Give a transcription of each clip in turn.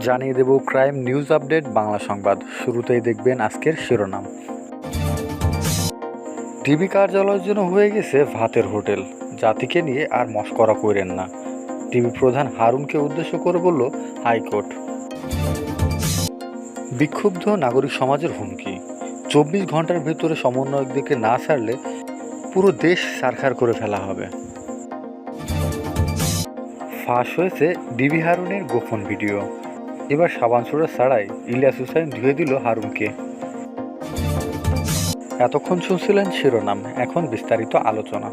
জানিয়ে দেব crime news update Bangla সংবাদ। শুরুতেই দেখবেন আজকের শিরোনাম। ডিবি কার্যালয়ের জন্য হয়ে গেছে ভাতের হোটেল, জাতিকে নিয়ে আর মশকরা করেন না, ডিবি প্রধান হারুনকে উদ্দেশ্য করে বলল হাইকোর্ট। বিক্ষুব্ধ নাগরিক সমাজের হুমকি, 24 ঘন্টার ভেতরে সমন্বয়কদেরকে না ছাড়লে পুরো দেশ ছারখার করে ফেলা হবে। ফাঁস হয়েছে ডিবি হারুনের গোপন ভিডিও, এবার সাবান সোডা ছাড়াই ইলিয়াস হুসাইন ধুয়ে দিল হারুনকে। এতক্ষণ শুনছিলেন শিরোনাম, এখন বিস্তারিত আলোচনা।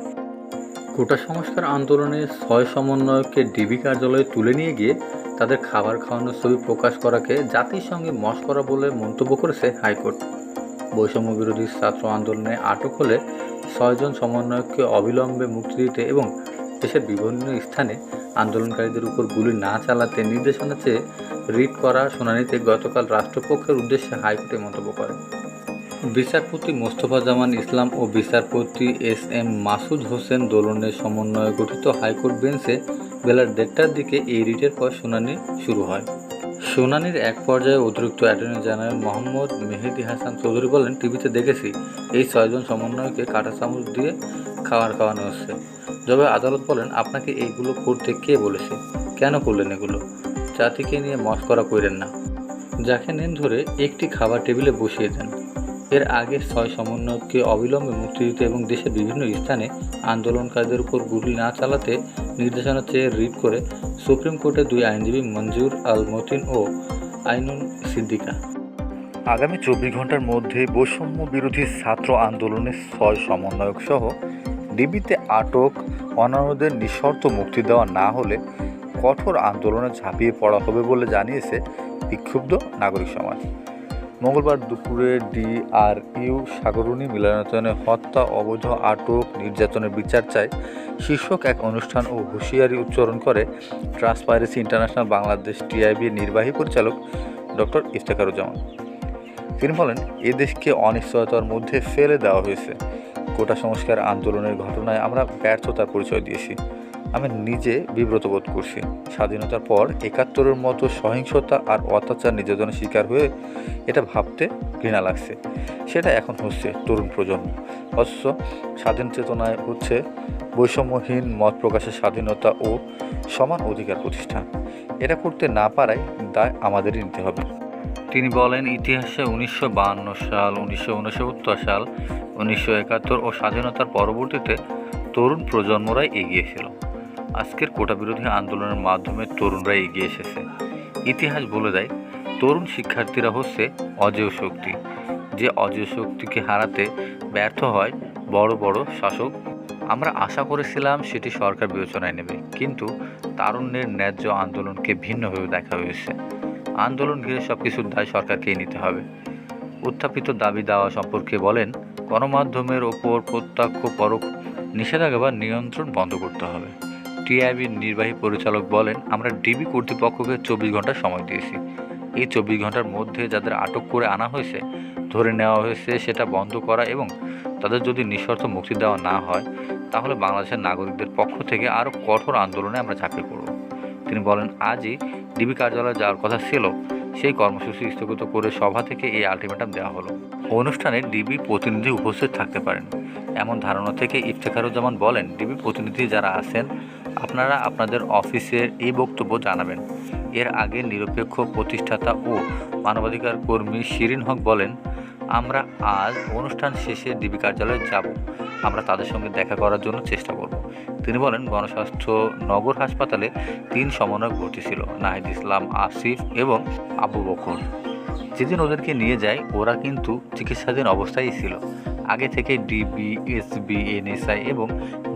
কোটা সংস্কার আন্দোলনে 6 সমন্বয়ককে ডিবি কার্যালয়ে তুলে নিয়ে গিয়ে তাদের খাবার খাওয়ানোর ছবি প্রকাশ করাকে জাতিসংঘে মশকরা বলে মন্তব্য করেছে হাইকোর্ট। বৈষম্য বিরোধী ছাত্র আন্দোলনে আটক হলে 6 জন সমন্বয়ককে অবিলম্বে মুক্তি দিতে এবং দেশের বিভিন্ন স্থানে আন্দোলনকারীদের উপর গুলি না চালাতে নির্দেশনা চেয়ে রিট করা শুনানিতে গতকাল রাষ্ট্রপক্ষের উদ্দেশ্যে হাইকোর্টে মন্তব্য করে বিচারপতি মোস্তফা জামান ইসলাম ও বিচারপতি SM মাসুদ হোসেন দোলনের সমন্বয়ে গঠিত হাইকোর্ট বেঞ্চে বেলা 1:30টার দিকে এই রিটের পর শুনানি শুরু হয়। শুনানির এক পর্যায়ে অতিরিক্ত অ্যাটর্নি জেনারেল মোহাম্মদ মেহেদী হাসান চৌধুরী বলেন, টিভিতে দেখেছি এই 6 জন সমন্বয়কে কাঁটা চামচ দিয়ে খাবার খাওয়ানো হচ্ছে। তবে আদালত বলেন, আপনাকে এইগুলো করতে কে বলেছে, কেন করলেন এগুলো? জাতিকে নিয়ে মশকরা করেন না, যাকে নেন ধরে একটি খাবার টেবিলে বসিয়ে দেন। এর আগে 6 সমন্বয়ককে অবিলম্বে মুক্তি দিতে এবং দেশের বিভিন্ন স্থানে আন্দোলনকারীদের উপর গুলি না চালাতে নির্দেশনা চেয়ে রিট করে সুপ্রিম কোর্টের 2 আইনজীবী মঞ্জুর আল মতিন ও আইনুন সিদ্দিকা। আগামী 24 ঘন্টার মধ্যে বৈষম্য বিরোধী ছাত্র আন্দোলনের 6 সমন্বয়ক সহ ডিবিতে আটক অন্যান্যদের নিঃশর্ত মুক্তি দেওয়া না হলে কঠোর আন্দোলনে ঝাঁপিয়ে পড়া হবে বলে জানিয়েছে বিক্ষুব্ধ নাগরিক সমাজ। মঙ্গলবার দুপুরে DRU সাগরুনি মিলনায়তনে হত্যা, অবৈধ আটক, নির্যাতনের বিচার চায় শীর্ষক এক অনুষ্ঠান ও হুঁশিয়ারি উচ্চারণ করে ট্রান্সপারেন্সি ইন্টারন্যাশনাল বাংলাদেশ TIB এর নির্বাহী পরিচালক ডক্টর ইফতেখারুজ্জামান। তিনি বলেন, এ দেশকে অনিশ্চয়তার মধ্যে ফেলে দেওয়া হয়েছে। কোটা সংস্কার আন্দোলনের ঘটনায় আমরা ব্যর্থতার পরিচয় দিয়েছি। আমি নিজে বিব্রত বোধ করছি। স্বাধীনতার পর 71-এর মতো সহিংসতা আর অত্যাচার নির্যাতনের শিকার হয়ে এটা ভাবতে ঘৃণা লাগছে। সেটা এখন হচ্ছে তরুণ প্রজন্ম। অথচ স্বাধীন চেতনায় হচ্ছে বৈষম্যহীন মত প্রকাশের স্বাধীনতা ও সমান অধিকার প্রতিষ্ঠা। এটা করতে না পারায় দায় আমাদেরই নিতে হবে। তিনি বলেন, ইতিহাসে 1952 সাল, 1969 সাল, 1971 ও স্বাধীনতার পরবর্তীতে তরুণ প্রজন্মরাই এগিয়ে ছিল। আজকের কোটা বিরোধী আন্দোলনের মাধ্যমে তরুণরাই এগিয়ে এসেছে। ইতিহাস বলে দেয়, তরুণ শিক্ষার্থীরা হচ্ছে অজেয় শক্তি। যে অজেয় শক্তিকে হারাতে ব্যর্থ হয় বড় বড় শাসক। আমরা আশা করেছিলাম সেটি সরকার বিবেচনায় নেবে, কিন্তু তারুণ্যের ন্যায্য আন্দোলনকে ভিন্নভাবে দেখা হয়েছে। আন্দোলন ঘিরে সব কিছুর দায় সরকারকেই নিতে হবে। উত্থাপিত দাবি দাওয়া সম্পর্কে বলেন, গণমাধ্যমের ওপর প্রত্যক্ষ পরোক্ষ নিষেধাজ্ঞা বা নিয়ন্ত্রণ বন্ধ করতে হবে। TIBর নির্বাহী পরিচালক বলেন, আমরা ডিবি কর্তৃপক্ষকে 24 ঘন্টা সময় দিয়েছি। এই 24 ঘন্টার মধ্যে যাদের আটক করে আনা হয়েছে, ধরে নেওয়া হয়েছে, সেটা বন্ধ করা এবং তাদের যদি নিঃশর্ত মুক্তি দেওয়া না হয়, তাহলে বাংলাদেশের নাগরিকদের পক্ষ থেকে আরও কঠোর আন্দোলনে আমরা ঝাঁপিয়ে পড়ব। তিনি বলেন, আজই ডিবি কার্যালয়ে যাওয়ার কথা ছিল, সেই কর্মসূচি স্থগিত করে সভা থেকে এই আলটিমেটাম দেওয়া হলো। অনুষ্ঠানে ডিবি প্রতিনিধি উপস্থিত থাকতে পারেন এমন ধারণা থেকে ইফতেখারুজ্জামান বলেন, ডিবি প্রতিনিধি যারা আছেন, আপনারা আপনাদের অফিসের এই বক্তব্য জানাবেন। এর আগে নিরপেক্ষ প্রতিষ্ঠাতা ও মানবাধিকার কর্মী শিরিন হক বলেন, আমরা আজ অনুষ্ঠান শেষে ডিবি কার্যালয়ে যাব। আমরা তাদের সঙ্গে দেখা করার জন্য চেষ্টা করব। তিনি বলেন, গণস্বাস্থ্য নগর হাসপাতালে 3 সমন্বয়ক ভর্তি ছিল, নাহিদ ইসলাম, আসিফ এবং আবু বকর। যেদিন ওদেরকে নিয়ে যায়, ওরা কিন্তু চিকিৎসাধীন অবস্থায় ছিল। আগে থেকে ডিবি, SB, NSI এবং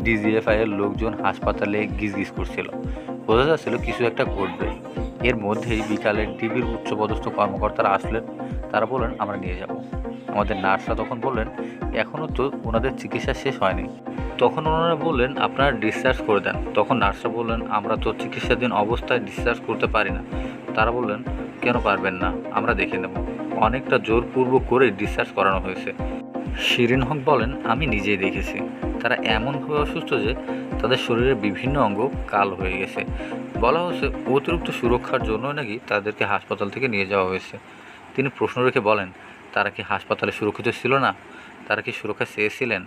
DGFI এর লোকজন হাসপাতালে গিজগিজ করছিল। বোঝা যাচ্ছিল কিছু একটা ঘটবে। এর মধ্যেই বিকালে ডিবির উচ্চপদস্থ কর্মকর্তারা আসলেন। তারা বললেন, আমরা নিয়ে যাব। আমাদের নার্সরা তখন বললেন, এখনও তো ওনাদের চিকিৎসা শেষ হয়নি। তখন ওনারা বললেন, আপনারা ডিসচার্জ করে দেন। তখন নার্সরা বললেন, আমরা তো চিকিৎসাধীন অবস্থায় ডিসচার্জ করতে পারি না। তারা বললেন, কেন পারবেন না? আমরা দেখে নেব। অনেকটা জোরপূর্বক করে ডিসচার্জ করানো হয়েছে। শিরিন হক বলেন, আমি নিজেই দেখেছি তারা এমনভাবে অসুস্থ যে তাদের শরীরের বিভিন্ন অঙ্গ কালো হয়ে গেছে। বলা হচ্ছে অতিরিক্ত সুরক্ষার জন্য নাকি তাদেরকে হাসপাতাল থেকে নিয়ে যাওয়া হয়েছে। তিনি প্রশ্ন রেখে বলেন, তারা কি হাসপাতালে সুরক্ষিত ছিল না? তারা কি সুরক্ষা চেয়েছিলেন?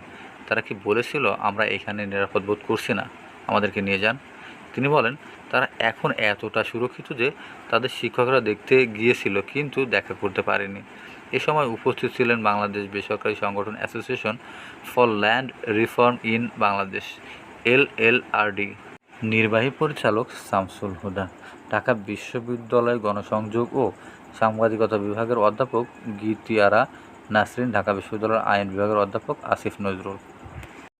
তারা কি বলেছিল আমরা এখানে নিরাপদ বোধ করছি না, আমাদেরকে নিয়ে যান? তিনি বলেন, তারা এখন এতটা সুরক্ষিত যে তাদের শিক্ষকরা দেখতে গিয়েছিল কিন্তু দেখা করতে পারেনি। এ সময় উপস্থিত ছিলেন বাংলাদেশ বেসরকারি সংগঠন association for land reform in Bangladesh LLRD নির্বাহী পরিচালক শামসুল হুদা, ঢাকা বিশ্ববিদ্যালয় গণসংযোগ ও সাংবাদিকতা বিভাগের অধ্যাপক গীতিয়ারা নাসরিন, ঢাকা বিশ্ববিদ্যালয়ের আইন বিভাগের অধ্যাপক আসিফ নজরুল।